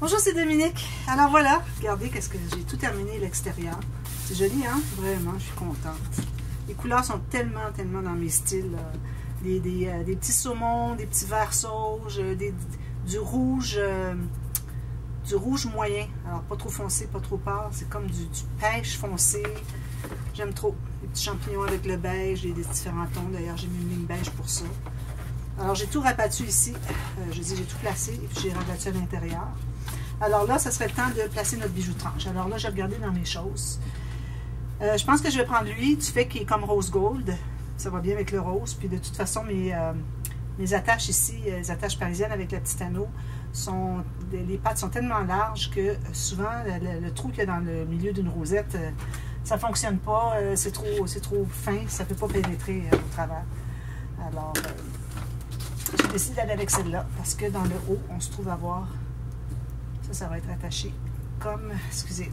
Bonjour, c'est Dominique. Alors voilà, regardez qu'est-ce que j'ai tout terminé l'extérieur. C'est joli, hein? Vraiment, je suis contente. Les couleurs sont tellement dans mes styles. Des petits saumons, des petits verts sauges, du rouge moyen. Alors pas trop foncé, pas trop pâle. C'est comme du pêche foncé. J'aime trop. Les petits champignons avec le beige et des différents tons. D'ailleurs, j'ai mis une ligne beige pour ça. Alors j'ai tout rabattu ici. J'ai tout placé et puis j'ai rabattu à l'intérieur. Alors là, ça serait le temps de placer notre bijou tranche. Alors là, j'ai regardé dans mes choses. Je pense que je vais prendre lui, du fait qu'il est comme rose gold. Ça va bien avec le rose. Puis de toute façon, mes attaches ici, les attaches parisiennes avec le petit anneau, les pattes sont tellement larges que souvent, le trou qu'il y a dans le milieu d'une rosette, ça ne fonctionne pas. C'est trop fin, ça ne peut pas pénétrer au travers. Alors, j'ai décidé d'aller avec celle-là parce que dans le haut, on se trouve à voir... Ça va être attaché comme, excusez,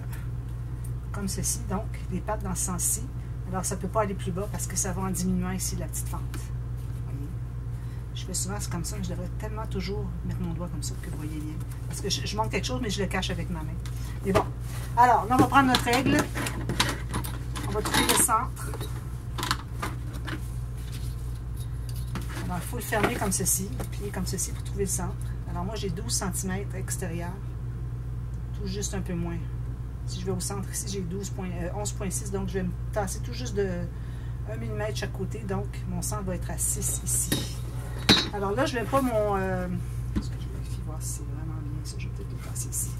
comme ceci. Donc, les pattes dans ce sens-ci. Alors, ça ne peut pas aller plus bas parce que ça va en diminuant ici la petite fente. Voyez? Je fais souvent, c'est comme ça, mais je devrais tellement toujours mettre mon doigt comme ça que vous voyez bien. Parce que je manque quelque chose, mais je le cache avec ma main. Mais bon. Alors, là, on va prendre notre règle. On va trouver le centre. Alors, il faut le fermer comme ceci, plier comme ceci pour trouver le centre. Alors, moi, j'ai 12 cm extérieur. Tout juste un peu moins. Si je vais au centre ici, j'ai 11,6, donc je vais me tasser tout juste de 1 mm chaque côté, donc mon centre va être à 6 ici. Alors là, je ne vais pas mon... Est-ce que je vérifie voir si c'est vraiment bien ça? Je vais peut-être le passer ici.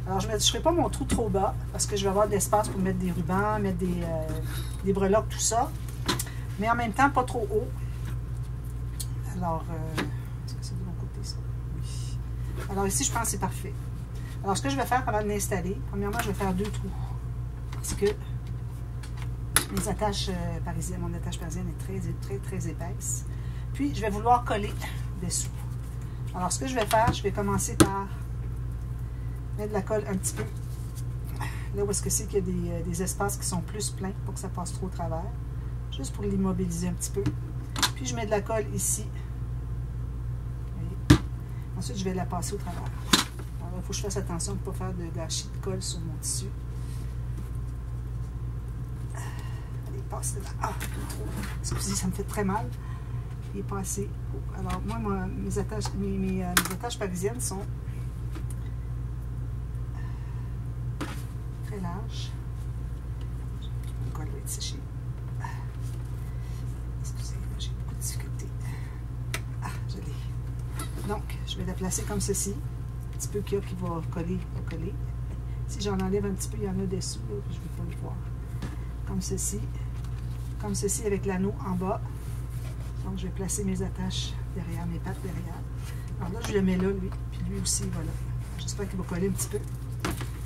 Alors, je ne ferai pas mon trou trop bas, parce que je vais avoir de l'espace pour mettre des rubans, mettre des breloques, tout ça. Mais en même temps, pas trop haut. Alors, est-ce que c'est de mon côté, ça? Oui. Alors ici, je pense que c'est parfait. Alors, ce que je vais faire avant de l'installer, premièrement, je vais faire 2 trous. Parce que mes attaches parisiennes, mon attache parisienne est très épaisse. Puis, je vais vouloir coller dessous. Alors, ce que je vais faire, je vais commencer par mettre de la colle un petit peu. Là où est-ce que c'est qu'il y a des espaces qui sont plus pleins pour que ça passe trop au travers. Juste pour l'immobiliser un petit peu. Puis, je mets de la colle ici. Voyez? Ensuite, je vais la passer au travers. Il faut que je fasse attention de ne pas faire de gâchis de colle sur mon tissu. Allez, passe là. Ah, excusez, ça me fait très mal. Il n'est pas assez haut. Alors, moi, mes attaches parisiennes sont très larges. Le col va être séché. Excusez, j'ai beaucoup de difficultés. Ah, je l'ai. Donc, je vais la placer comme ceci. Un petit peu qu'il y a qui va coller, pas coller. Si j'en enlève un petit peu, il y en a dessous, là, je ne vais pas le voir. Comme ceci avec l'anneau en bas. Donc, je vais placer mes attaches derrière, mes pattes derrière. Alors là, je le mets là, lui, puis lui aussi, voilà. J'espère qu'il va coller un petit peu.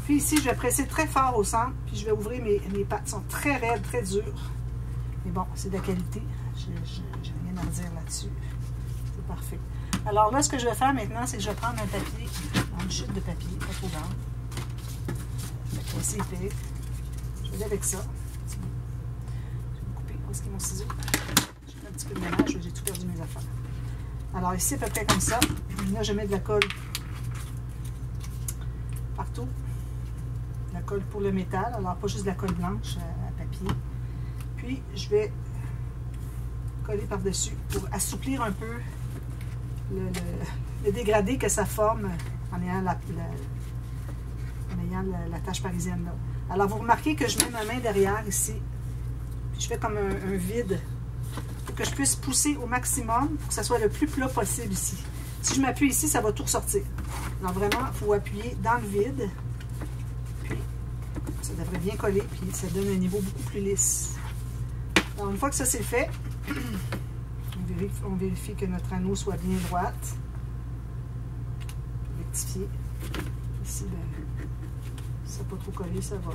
Puis ici, je vais presser très fort au centre, puis je vais ouvrir mes pattes. Elles sont très raides, très dures. Mais bon, c'est de la qualité. J'ai rien à dire là-dessus. C'est parfait. Alors là, ce que je vais faire maintenant, c'est que je vais prendre un papier, une chute de papier, pas trop grande. Pas assez épais. Je vais aller avec ça. Je vais me couper. Où est-ce qu'il y a mon ciseau? J'ai fait un petit peu de ménage, j'ai tout perdu mes affaires. Alors ici, à peu près comme ça. Là, je mets de la colle partout. De la colle pour le métal. Alors, pas juste de la colle blanche à papier. Puis, je vais coller par-dessus pour assouplir un peu le dégradé que ça forme en ayant la tache parisienne là. Alors, vous remarquez que je mets ma main derrière ici. Puis je fais comme un vide pour que je puisse pousser au maximum pour que ça soit le plus plat possible ici. Si je m'appuie ici, ça va tout ressortir. Alors, vraiment, il faut appuyer dans le vide. Puis, ça devrait bien coller. Puis, ça donne un niveau beaucoup plus lisse. Alors, une fois que ça c'est fait, on vérifie que notre anneau soit bien droite. Rectifier. Ici, ben, ça n'a pas trop collé, ça va.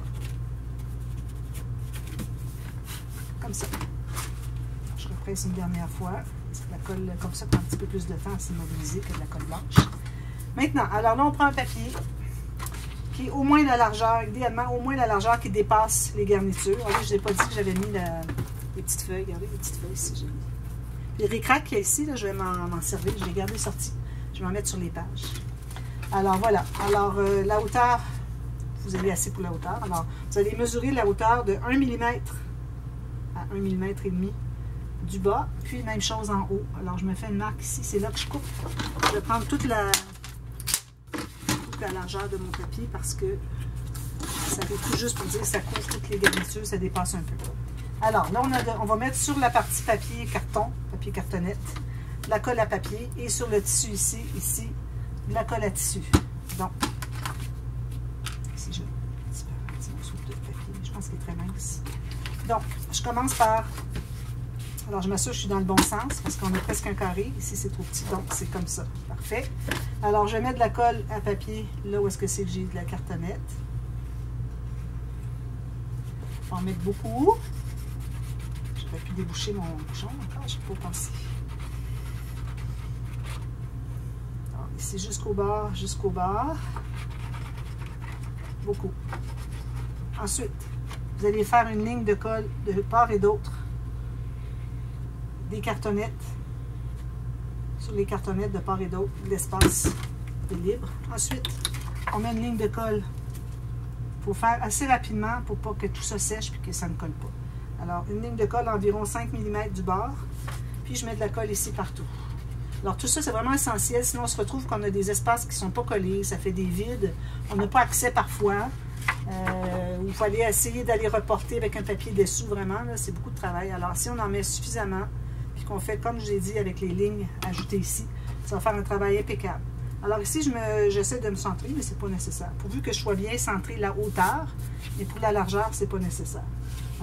Comme ça. Je represse une dernière fois. La colle, comme ça, prend un petit peu plus de temps à s'immobiliser que de la colle blanche. Maintenant, alors là, on prend un papier qui est au moins la largeur, idéalement, au moins la largeur qui dépasse les garnitures. Alors là, je ne vous ai pas dit que j'avais mis les petites feuilles. Regardez les petites feuilles ici. Les ricrac qu'il y a ici, là, je vais m'en servir. Je vais les garder sortis. Je vais m'en mettre sur les pages. Alors voilà, alors la hauteur, vous avez assez pour la hauteur. Alors vous allez mesurer la hauteur de 1 mm à 1 mm et demi du bas, puis même chose en haut. Alors je me fais une marque ici, c'est là que je coupe. Je vais prendre toute la largeur de mon tapis parce que ça fait tout juste pour dire que ça couvre toutes les garnitures, ça dépasse un peu. Alors là, on va mettre sur la partie papier carton, papier cartonnette, de la colle à papier et sur le tissu ici, de la colle à tissu. Donc, ici j'ai un petit morceau de papier, je pense qu'il est très mince. Donc, je commence par, alors je m'assure que je suis dans le bon sens parce qu'on a presque un carré, ici c'est trop petit, donc c'est comme ça, parfait. Alors je vais mettre de la colle à papier là où est-ce que c'est que j'ai de la cartonnette. Je vais en mettre beaucoup. J'aurais pu déboucher mon bouchon encore, je n'ai pas pensé. Alors, ici jusqu'au bord. Beaucoup. Ensuite, vous allez faire une ligne de colle de part et d'autre. Des cartonnettes. Sur les cartonnettes de part et d'autre, l'espace est libre. Ensuite, on met une ligne de colle. Il faut faire assez rapidement pour pas que tout ça sèche et que ça ne colle pas. Alors, une ligne de colle d'environ 5 mm du bord. Puis, je mets de la colle ici partout. Alors, tout ça, c'est vraiment essentiel. Sinon, on se retrouve qu'on a des espaces qui ne sont pas collés. Ça fait des vides. On n'a pas accès parfois. Il faut aller essayer d'aller reporter avec un papier dessous. Vraiment, c'est beaucoup de travail. Alors, si on en met suffisamment, puis qu'on fait, comme je vous ai dit, avec les lignes ajoutées ici, ça va faire un travail impeccable. Alors ici, j'essaie de me centrer, mais ce n'est pas nécessaire. Pourvu que je sois bien centré la hauteur, et pour la largeur, ce n'est pas nécessaire.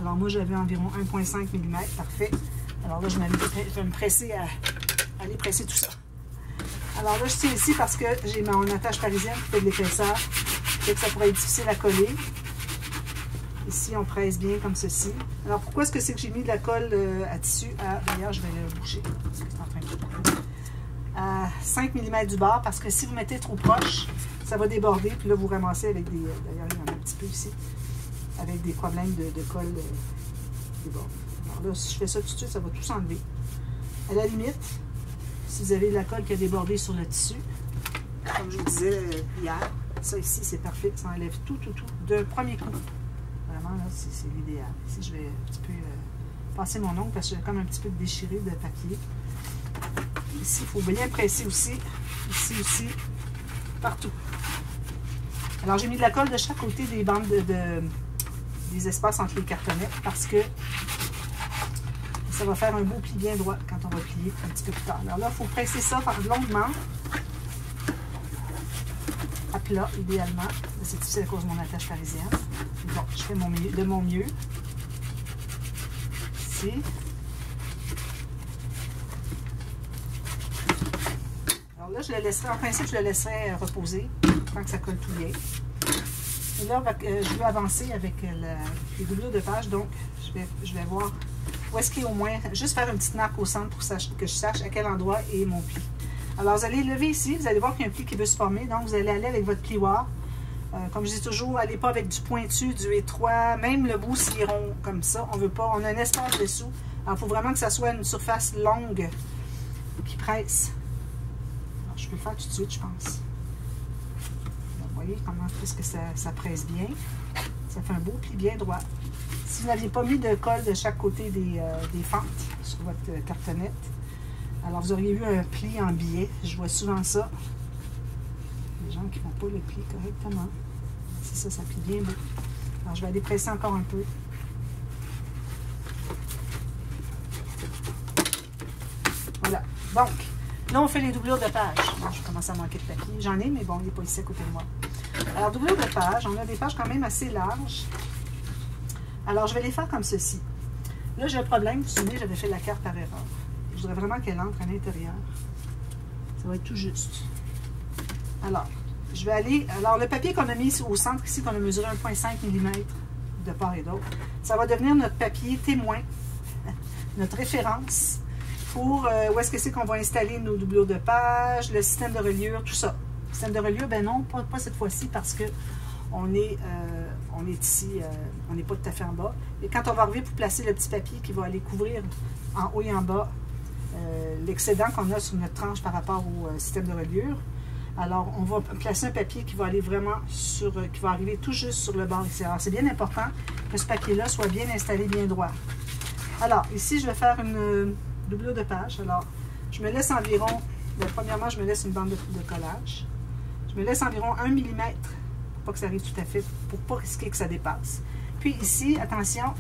Alors moi, j'avais environ 1,5 mm, parfait. Alors là, je vais me presser à aller presser tout ça. Alors là, je tiens ici parce que j'ai mon attache parisienne qui fait de l'épaisseur, fait que ça pourrait être difficile à coller. Ici, on presse bien comme ceci. Alors pourquoi est-ce que c'est que j'ai mis de la colle à tissu? D'ailleurs, je vais le boucher. C'est en train de... à 5 mm du bord, parce que si vous mettez trop proche, ça va déborder, puis là, vous ramassez avec des... D'ailleurs, il y en a un petit peu ici, avec des problèmes de colle débordée. Alors là, si je fais ça tout de suite, ça va tout s'enlever. À la limite, si vous avez de la colle qui a débordé sur le tissu, comme je vous disais hier, ça ici, c'est parfait, ça enlève tout d'un premier coup. Vraiment, là, c'est l'idéal. Ici, je vais un petit peu passer mon ongle, parce que j'ai comme un petit peu déchiré de papier. Ici, il faut bien presser aussi. Ici aussi. Partout. Alors, j'ai mis de la colle de chaque côté des bandes des espaces entre les cartonnettes parce que ça va faire un beau pli bien droit quand on va plier un petit peu plus tard. Alors là, il faut presser ça par longuement. À plat, idéalement. C'est difficile à cause de mon attache parisienne. Bon, je fais de mon mieux. Ici. Là, je le laisserai, en principe, je le laisserai reposer tant que ça colle tout bien. Et là, je veux avancer avec les doublures de page, donc je vais voir où est-ce qu'il y a au moins, juste faire une petite marque au centre pour que je sache à quel endroit est mon pli. Alors, vous allez lever ici, vous allez voir qu'il y a un pli qui veut se former, donc vous allez aller avec votre plioir. Comme je dis toujours, allez pas avec du pointu, du étroit, même le bout s'il est rond comme ça, on veut pas, on a un espace dessous. Alors, il faut vraiment que ça soit une surface longue qui presse. Je peux le faire tout de suite, je pense. Vous voyez comment est-ce que ça presse bien. Ça fait un beau pli bien droit. Si vous n'aviez pas mis de colle de chaque côté des fentes sur votre cartonnette, alors vous auriez eu un pli en biais. Je vois souvent ça. Les gens qui ne font pas le pli correctement. C'est ça, ça plie bien beau. Alors je vais aller presser encore un peu. Voilà. Donc, là, on fait les doublures de page. Bon, je commence à manquer de papier. J'en ai, mais bon, il n'est pas ici à côté de moi. Alors, doublure de page, on a des pages quand même assez larges. Alors, je vais les faire comme ceci. Là, j'ai un problème. Vous vous souvenez, j'avais fait la carte par erreur. Je voudrais vraiment qu'elle entre à l'intérieur. Ça va être tout juste. Alors, je vais aller... Alors, le papier qu'on a mis au centre ici, qu'on a mesuré 1,5 mm de part et d'autre, ça va devenir notre papier témoin, notre référence pour où est-ce que c'est qu'on va installer nos doublures de page, le système de reliure, tout ça. Le système de reliure, ben non, pas cette fois-ci parce que on est ici, on n'est pas tout à fait en bas. Et quand on va arriver pour placer le petit papier qui va aller couvrir en haut et en bas l'excédent qu'on a sur notre tranche par rapport au système de reliure, Alors, on va placer un papier qui va aller vraiment sur, qui va arriver tout juste sur le bord ici. Alors, c'est bien important que ce papier-là soit bien installé, bien droit. Alors, ici, je vais faire une doublure de page. Alors, je me laisse environ, premièrement, je me laisse une bande de collage. Je me laisse environ 1 mm pour pas que ça arrive tout à fait, pour pas risquer que ça dépasse. Puis ici, attention,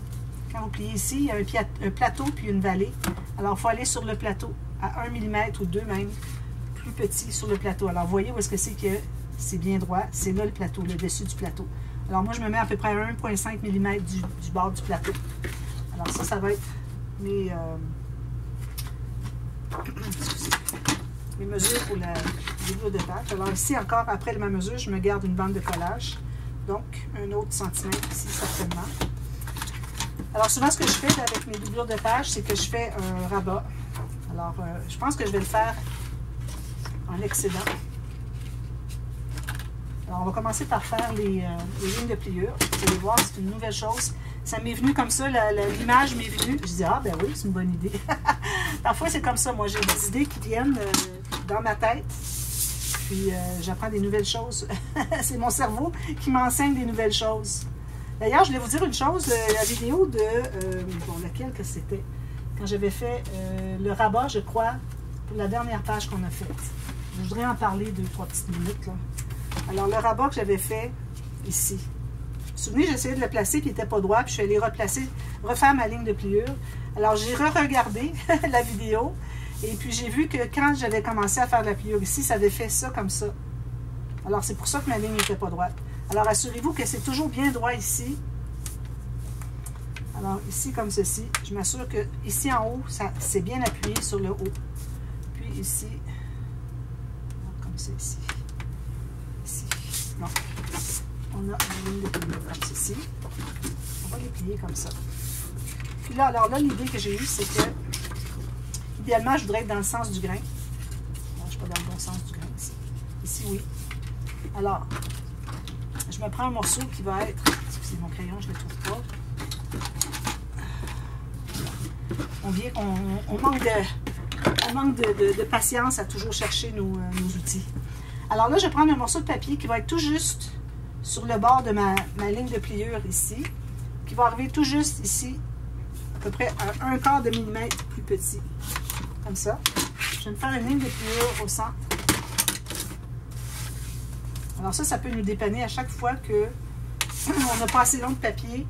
quand vous pliez ici, il y a un plateau puis une vallée. Alors, il faut aller sur le plateau à 1 mm ou 2 même, plus petit sur le plateau. Alors, vous voyez où est-ce que c'est c'est bien droit. C'est là le plateau, le dessus du plateau. Alors, moi, je me mets à peu près à 1,5 mm du bord du plateau. Alors, ça va être mes mesures pour la doublure de page. Alors, ici, encore, après ma mesure, je me garde une bande de collage. Donc, un autre centimètre ici, certainement. Alors, souvent, ce que je fais avec mes doublures de page, c'est que je fais un rabat. Alors, je pense que je vais le faire en excédent. Alors, on va commencer par faire les lignes de pliure. Vous allez voir, c'est une nouvelle chose. Ça m'est venu comme ça, l'image m'est venue. Je dis, ah, ben oui, c'est une bonne idée. Parfois, c'est comme ça. Moi, j'ai des idées qui viennent dans ma tête. Puis, j'apprends des nouvelles choses. C'est mon cerveau qui m'enseigne des nouvelles choses. D'ailleurs, je voulais vous dire une chose. La vidéo de... bon, laquelle que c'était? Quand j'avais fait le rabat, je crois, pour la dernière page qu'on a faite. Je voudrais en parler 2-3 petites minutes, là. Alors, le rabat que j'avais fait ici. Vous vous souvenez, j'essayais de le placer, puis il n'était pas droit, puis je suis allée refaire ma ligne de pliure. Alors, j'ai re-regardé la vidéo, et puis j'ai vu que quand j'avais commencé à faire de la pliure ici, ça avait fait ça comme ça. Alors, c'est pour ça que ma ligne n'était pas droite. Alors, assurez-vous que c'est toujours bien droit ici. Alors, ici, comme ceci, je m'assure que ici en haut, c'est bien appuyé sur le haut. Puis ici, comme ça ici. Ici. Bon. On a une ligne de pliure comme ceci. On va les plier comme ça. Puis là, alors là, l'idée que j'ai eue, c'est que, idéalement, je voudrais être dans le sens du grain. Alors, je ne suis pas dans le bon sens du grain ici. Ici, oui. Alors, je me prends un morceau qui va être... Excusez mon crayon, je ne le trouve pas. On manque de patience à toujours chercher nos outils. Alors là, je vais prendre un morceau de papier qui va être tout juste sur le bord de ma ligne de pliure ici, qui va arriver tout juste ici, à peu près à 1/4 de millimètre plus petit, comme ça. Je vais me faire une ligne de pliure au centre. Alors ça peut nous dépanner à chaque fois qu'on n'a pas assez long de papier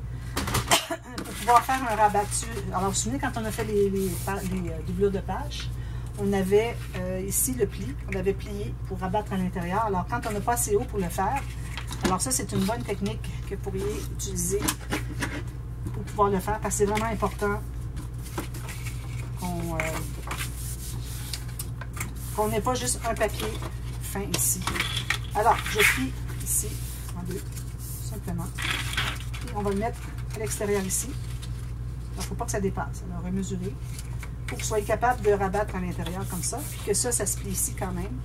pour pouvoir faire un rabat dessus. Alors, vous vous souvenez, quand on a fait les doublures de page, on avait ici le pli, on avait plié pour rabattre à l'intérieur. Alors, quand on n'a pas assez haut pour le faire, alors ça, c'est une bonne technique que vous pourriez utiliser pour pouvoir le faire, parce que c'est vraiment important qu'on n'ait pas juste un papier fin ici. Alors, je plie ici en deux, tout simplement. Et on va le mettre à l'extérieur ici. Alors, il ne faut pas que ça dépasse. Alors, remesurer pour que vous soyez capable de rabattre à l'intérieur comme ça. Puis que ça se plie ici quand même.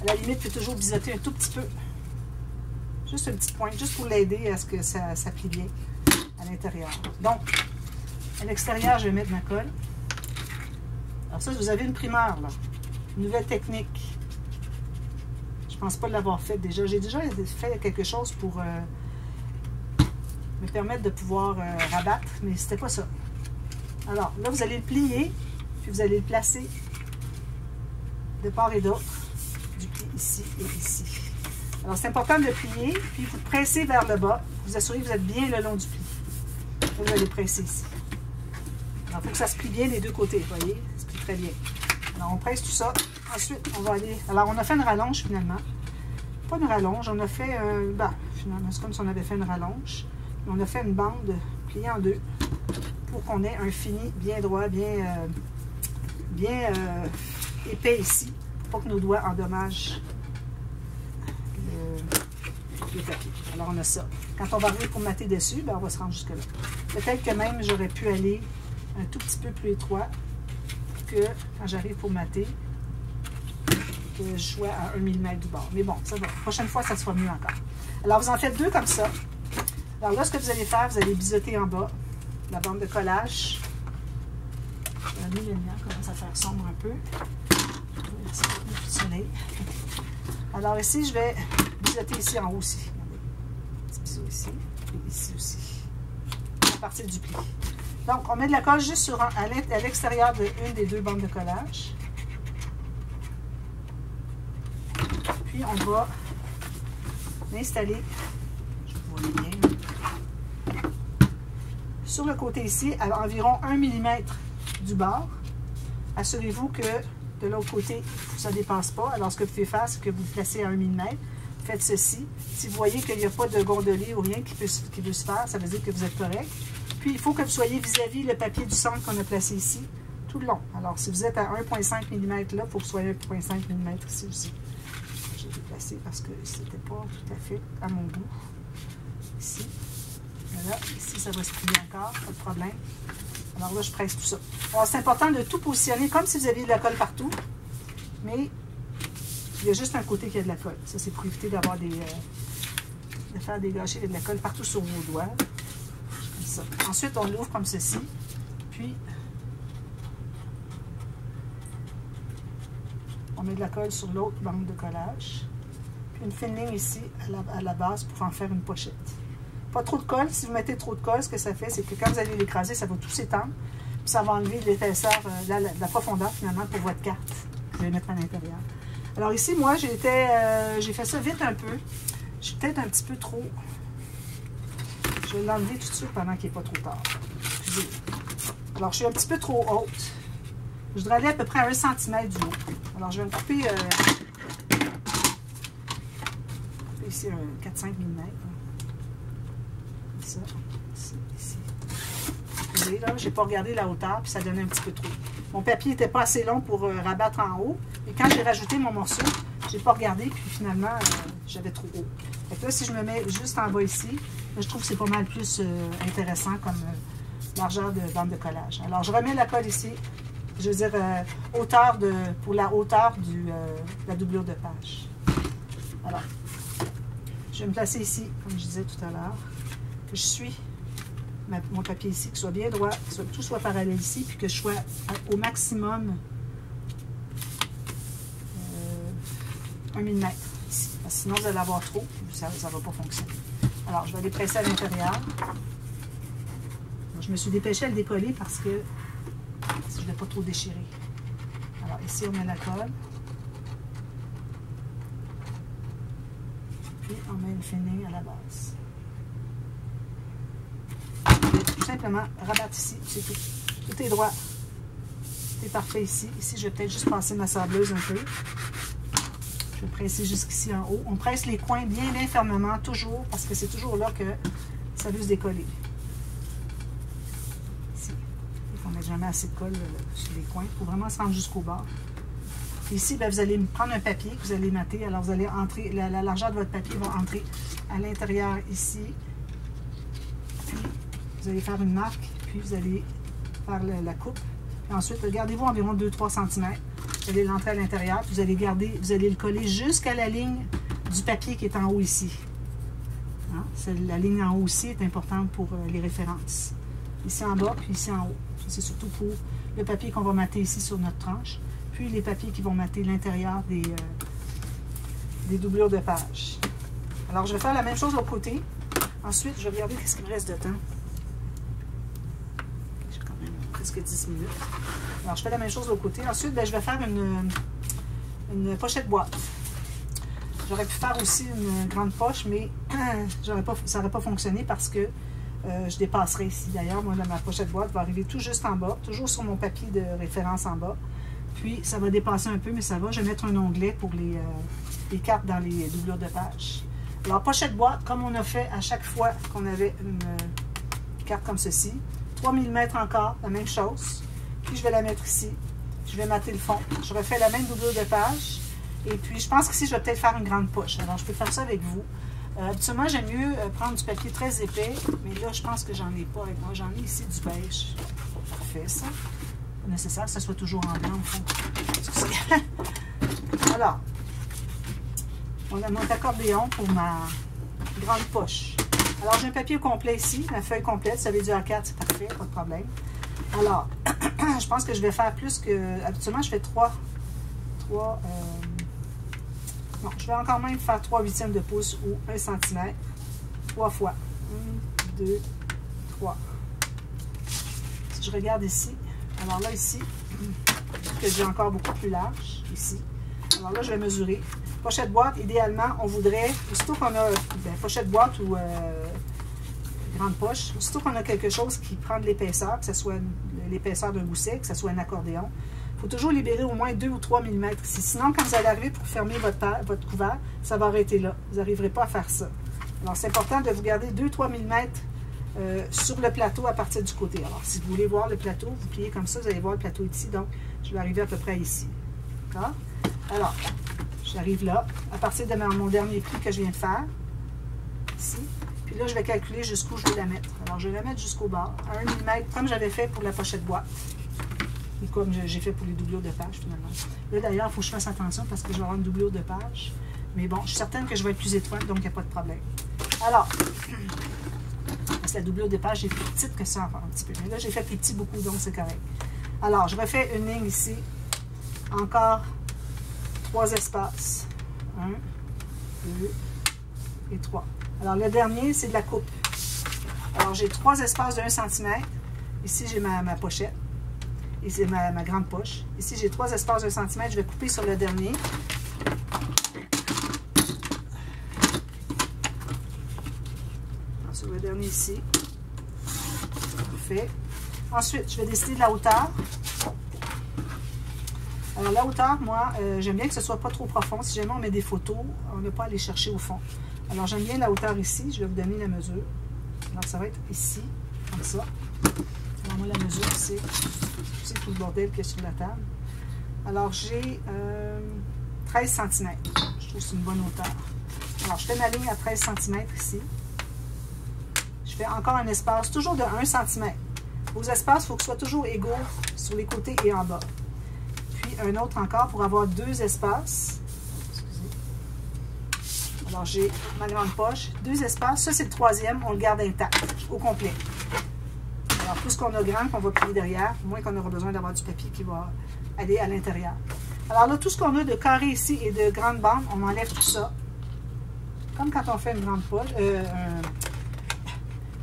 À la limite, vous pouvez toujours biseauter un tout petit peu. Juste une petite pointe, juste pour l'aider à ce que ça plie bien à l'intérieur. Donc, à l'extérieur, je vais mettre ma colle. Alors ça, vous avez une primeur, là. Une nouvelle technique. Je ne pense pas l'avoir fait déjà. J'ai déjà fait quelque chose pour me permettre de pouvoir rabattre, mais c'était pas ça. Alors, là, vous allez le plier, puis vous allez le placer de part et d'autre du pli ici et ici. Alors, c'est important de le plier, puis vous pressez vers le bas. Vous assurez que vous êtes bien le long du pli. Là, vous allez presser ici. Alors, il faut que ça se plie bien des deux côtés, vous voyez? Ça se plie très bien. Alors, on presse tout ça. Ensuite, on va aller... Alors, on a fait une rallonge, finalement. Pas une rallonge, on a fait... finalement, c'est comme si on avait fait une rallonge. On a fait une bande pliée en deux pour qu'on ait un fini bien droit, bien épais ici, pour pas que nos doigts endommagent le papier. Alors, on a ça. Quand on va arriver pour mater dessus, ben, on va se rendre jusque-là. Peut-être que même, j'aurais pu aller un tout petit peu plus étroit que quand j'arrive pour mater, que je sois à 1 mm du bord. Mais bon, ça va. La prochaine fois, ça sera mieux encore. Alors, vous en faites deux comme ça. Alors là, ce que vous allez faire, vous allez biseauter en bas la bande de collage. La lumière commence à faire sombre un peu. Je vais C'est pas beaucoup de soleil. Alors ici, je vais biseauter ici en haut aussi. Regardez. Petit biseau ici. Et ici aussi. À partir du pli. Donc, on met de la colle juste à l'extérieur d'une des deux bandes de collage. Puis, on va l'installer, je vous vois bien, sur le côté ici, à environ 1 mm du bord. Assurez-vous que de l'autre côté, ça ne dépasse pas. Alors, ce que vous pouvez faire, c'est que vous le placez à 1 mm. Faites ceci. Si vous voyez qu'il n'y a pas de gondolier ou rien qui peut se faire, ça veut dire que vous êtes correct. Puis, il faut que vous soyez vis-à-vis le papier du centre qu'on a placé ici, tout le long. Alors, si vous êtes à 1,5 mm là, il faut que vous soyez à 1,5 mm ici aussi. J'ai déplacé parce que c'était pas tout à fait à mon goût. Ici. Voilà. Ici, ça va se plier encore, pas de problème. Alors là, je presse tout ça. Alors, c'est important de tout positionner comme si vous aviez de la colle partout, mais il y a juste un côté qui a de la colle. Ça, c'est pour éviter d'avoir de faire des gâchis avec de la colle partout sur vos doigts. Comme ça. Ensuite, on l'ouvre comme ceci, puis on met de la colle sur l'autre bande de collage, puis une fine ligne ici à la base pour en faire une pochette. Pas trop de colle. Si vous mettez trop de colle, ce que ça fait, c'est que quand vous allez l'écraser, ça va tout s'étendre. Puis ça va enlever l'épaisseur, la profondeur finalement pour votre carte que vous allez mettre à l'intérieur. Alors ici, moi, j'ai fait ça vite un peu. Je suis peut-être un petit peu trop... Je vais l'enlever tout de suite pendant qu'il n'est pas trop tard. Excusez. Alors, je suis un petit peu trop haute. Je voudrais aller à peu près à 1 cm du haut. Alors, je vais me couper ici un 4-5 mm. Ça, ici. Vous voyez, là, je n'ai pas regardé la hauteur, puis ça donnait un petit peu trop. Mon papier n'était pas assez long pour rabattre en haut. Et quand j'ai rajouté mon morceau, je n'ai pas regardé, puis finalement, j'avais trop haut. Fait que là, si je me mets juste en bas ici, là, je trouve que c'est pas mal plus intéressant comme largeur de bande de collage. Alors, je remets la colle ici, je veux dire, pour la hauteur de la doublure de page. Alors, je vais me placer ici, comme je disais tout à l'heure. Que je suis mon papier ici, que ce soit bien droit, que tout soit parallèle ici, puis que je sois au maximum 1 mm ici. Parce que sinon, vous allez avoir trop, ça ne va pas fonctionner. Alors, je vais les presser à l'intérieur. Je me suis dépêchée à le décoller parce que je ne vais pas trop déchirer. Alors, ici, on met la colle. Puis, on met une fine ligne à la base. Tout simplement rabattre ici, c'est tout. Tout est droit. Tout est parfait ici. Ici, je vais peut-être juste passer ma sableuse un peu. Je vais presser jusqu'ici en haut. On presse les coins bien fermement, toujours, parce que c'est toujours là que ça veut se décoller. Ici. Il faut mettre jamais assez de colle sur les coins. Il faut vraiment se rendre jusqu'au bord. Ici, bien, vous allez prendre un papier que vous allez mater. Alors, vous allez entrer, la largeur de votre papier va entrer à l'intérieur ici. Vous allez faire une marque, puis vous allez faire la coupe. Et ensuite, gardez-vous environ 2-3 cm. Vous allez l'entrer à l'intérieur, puis vous allez le coller jusqu'à la ligne du papier qui est en haut ici. Hein? La ligne en haut aussi est importante pour les références. Ici en bas, puis ici en haut. C'est surtout pour le papier qu'on va mater ici sur notre tranche, puis les papiers qui vont mater l'intérieur des doublures de page. Alors, je vais faire la même chose de l'autre côté. Ensuite, je vais regarder ce qu'il me reste de temps. Presque 10 minutes. Alors, je fais la même chose de l'autre côté. Ensuite, bien, je vais faire une pochette boîte. J'aurais pu faire aussi une grande poche, mais ça n'aurait pas fonctionné parce que je dépasserai ici. D'ailleurs, moi, ma pochette boîte va arriver tout juste en bas, toujours sur mon papier de référence en bas. Puis, ça va dépasser un peu, mais ça va. Je vais mettre un onglet pour les cartes dans les doublures de page. Alors, pochette boîte, comme on a fait à chaque fois qu'on avait une carte comme ceci. 3 mm encore, la même chose. Puis je vais la mettre ici. Je vais mater le fond. Je refais la même doublure de page. Et puis je pense qu'ici, je vais peut-être faire une grande poche. Alors je peux faire ça avec vous. Habituellement, j'aime mieux prendre du papier très épais. Mais là, je pense que j'en ai pas avec moi. J'en ai ici du beige. Parfait, ça. Pas nécessaire que ça soit toujours en blanc, au fond. Alors, on a mon accordéon pour ma grande poche. Alors, j'ai un papier complet ici, la feuille complète. Si vous avez du A4, c'est parfait, pas de problème. Alors, je pense que je vais faire plus que... Habituellement, je fais 3 3... non, je vais encore même faire 3/8 de pouce ou 1 cm. 3 fois. 1, 2, 3. Si je regarde ici, alors là, ici, que j'ai encore beaucoup plus large, ici. Alors là, je vais mesurer. Pochette boîte, idéalement, on voudrait, aussitôt qu'on a, pochette boîte ou grande poche, aussitôt qu'on a quelque chose qui prend de l'épaisseur, que ce soit l'épaisseur d'un gousset, que ce soit un accordéon, il faut toujours libérer au moins 2 ou 3 mm ici. Sinon, quand vous allez arriver pour fermer votre couvert, ça va arrêter là. Vous n'arriverez pas à faire ça. Alors, c'est important de vous garder 2-3 mm sur le plateau à partir du côté. Alors, si vous voulez voir le plateau, vous pliez comme ça, vous allez voir le plateau ici. Donc, je vais arriver à peu près ici. D'accord? Alors, j'arrive là, à partir de mon dernier pli que je viens de faire, ici. Puis là, je vais calculer jusqu'où je vais la mettre. Alors, je vais la mettre jusqu'au bas, à 1 mm, comme j'avais fait pour la pochette boîte. Et comme j'ai fait pour les doublures de page, finalement. Là, d'ailleurs, il faut que je fasse attention parce que je vais avoir une doublure de page. Mais bon, je suis certaine que je vais être plus étroite, donc il n'y a pas de problème. Alors, parce que la doublure de page est plus petite que ça, un petit peu. Mais là, j'ai fait plus petit beaucoup, donc c'est correct. Alors, je refais une ligne ici. Encore 3 espaces. 1, 2 et 3. Alors, le dernier, c'est de la coupe. Alors, j'ai 3 espaces de 1 cm. Ici, j'ai ma pochette. Ici, ma grande poche. Ici, j'ai 3 espaces de 1 cm. Je vais couper sur le dernier. Alors, sur le dernier ici. Parfait. Ensuite, je vais décider de la hauteur. Alors, la hauteur, moi, j'aime bien que ce ne soit pas trop profond. Si jamais on met des photos, on n'a pas à aller chercher au fond. Alors, j'aime bien la hauteur ici. Je vais vous donner la mesure. Alors, ça va être ici, comme ça. Alors, moi, la mesure, c'est tout le bordel qu'il y a sur la table. Alors, j'ai 13 cm. Je trouve que c'est une bonne hauteur. Alors, je fais ma ligne à 13 cm ici. Je fais encore un espace, toujours de 1 cm. Vos espaces, il faut que ce soit toujours égaux sur les côtés et en bas. Puis, un autre encore pour avoir 2 espaces. Excusez. Alors, j'ai ma grande poche, 2 espaces. Ça, c'est le troisième. On le garde intact, au complet. Alors, plus qu'on a grand, qu'on va plier derrière, moins qu'on aura besoin d'avoir du papier qui va aller à l'intérieur. Alors là, tout ce qu'on a de carré ici et de grandes bandes, on enlève tout ça. Comme quand on fait une grande poche,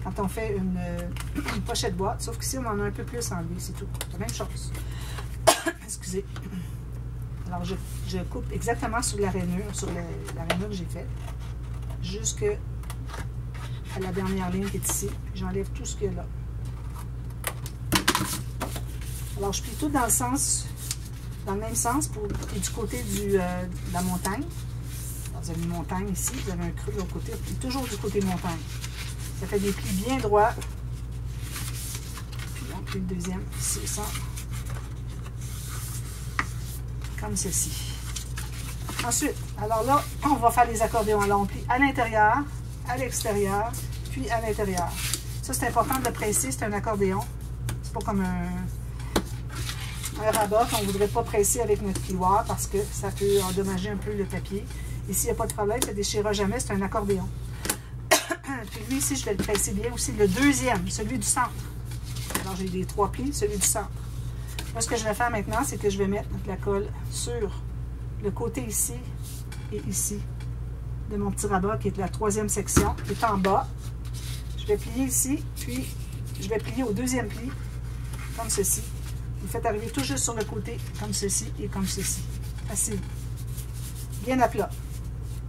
quand on fait une pochette boîte, sauf qu'ici, on en a un peu plus enlevé, c'est tout. C'est la même chose. Excusez. Alors, je coupe exactement sur la rainure, que j'ai faite, jusqu'à la dernière ligne qui est ici. J'enlève tout ce qu'il y a là. Alors, je plie tout dans le même sens et du côté de la montagne. Alors, vous avez une montagne ici, vous avez un creux de l'autre côté, puis toujours du côté montagne. Ça fait des plis bien droits. Puis on plie le deuxième, c'est ça. Comme ceci. Ensuite, alors là, on va faire les accordéons. Alors, on plie à l'intérieur, à l'extérieur, puis à l'intérieur. Ça, c'est important de le presser, c'est un accordéon. C'est pas comme un rabat qu'on ne voudrait pas presser avec notre plioir parce que ça peut endommager un peu le papier. Ici, il n'y a pas de problème, ça ne déchirera jamais, c'est un accordéon. Puis lui, ici, je vais le presser bien aussi. Le deuxième, celui du centre. Alors, j'ai les 3 plis, celui du centre. Là, ce que je vais faire maintenant, c'est que je vais mettre la colle sur le côté ici et ici de mon petit rabat, qui est la 3e section, qui est en bas. Je vais plier ici, puis je vais plier au deuxième pli, comme ceci. Vous faites arriver tout juste sur le côté, comme ceci et comme ceci. Facile. Bien à plat.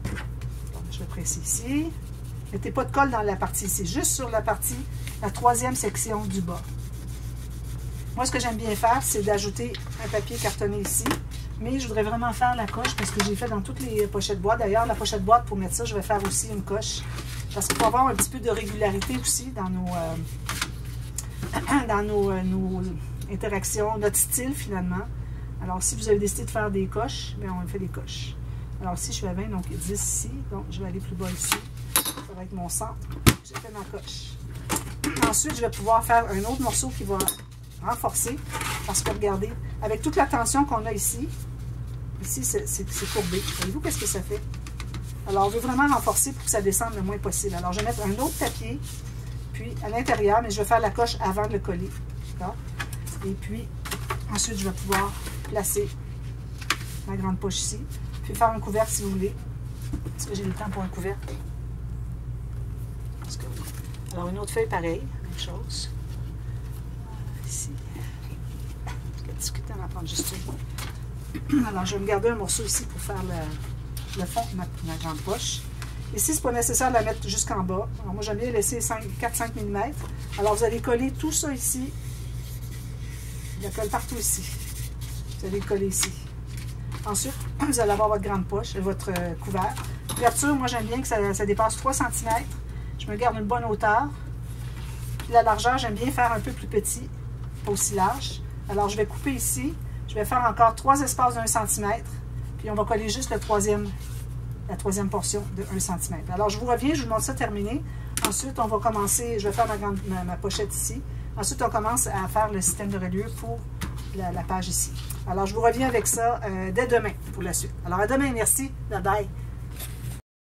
Donc, je vais presser ici. Mettez pas de colle dans la partie ici, juste sur la partie, la 3e section du bas. Moi, ce que j'aime bien faire, c'est d'ajouter un papier cartonné ici. Mais je voudrais vraiment faire la coche parce que j'ai fait dans toutes les pochettes boîte. D'ailleurs, la pochette boîte, pour mettre ça, je vais faire aussi une coche. Parce qu'il faut avoir un petit peu de régularité aussi dans nos interactions, notre style finalement. Alors, si vous avez décidé de faire des coches, bien, on fait des coches. Alors, ici, je suis à 20, donc 10 ici. Donc, je vais aller plus bas ici. Ça va être mon centre. J'ai fait ma coche. Ensuite, je vais pouvoir faire un autre morceau qui va renforcer. Parce que, regardez, avec toute la tension qu'on a ici, c'est courbé. Voyez-vous qu'est-ce que ça fait? Alors, on veut vraiment renforcer pour que ça descende le moins possible. Alors, je vais mettre un autre papier, puis à l'intérieur, mais je vais faire la coche avant de le coller. D'accord? Et puis, ensuite, je vais pouvoir placer ma grande poche ici. Puis faire un couvercle si vous voulez. Est-ce que j'ai le temps pour un couvercle? Parce que oui. Alors, une autre feuille pareille, même chose. Ici. Je vais discuter, on va prendre juste une. Alors, je vais me garder un morceau ici pour faire le fond de ma grande poche. Ici, c'est pas nécessaire de la mettre jusqu'en bas. Alors, moi, j'aime bien laisser 4-5 mm. Alors, vous allez coller tout ça ici. Je la colle partout ici. Vous allez le coller ici. Ensuite, vous allez avoir votre grande poche et votre couvert. L'ouverture, moi, j'aime bien que ça dépasse 3 cm. Je me garde une bonne hauteur. Puis la largeur, j'aime bien faire un peu plus petit, pas aussi large. Alors, je vais couper ici. Je vais faire encore 3 espaces de 1 cm. Puis, on va coller juste la troisième portion de 1 cm. Alors, je vous reviens, je vous montre ça terminé. Ensuite, on va commencer, je vais faire ma pochette ici. Ensuite, on commence à faire le système de reliure pour la page ici. Alors, je vous reviens avec ça dès demain pour la suite. Alors, à demain, merci. Bye bye.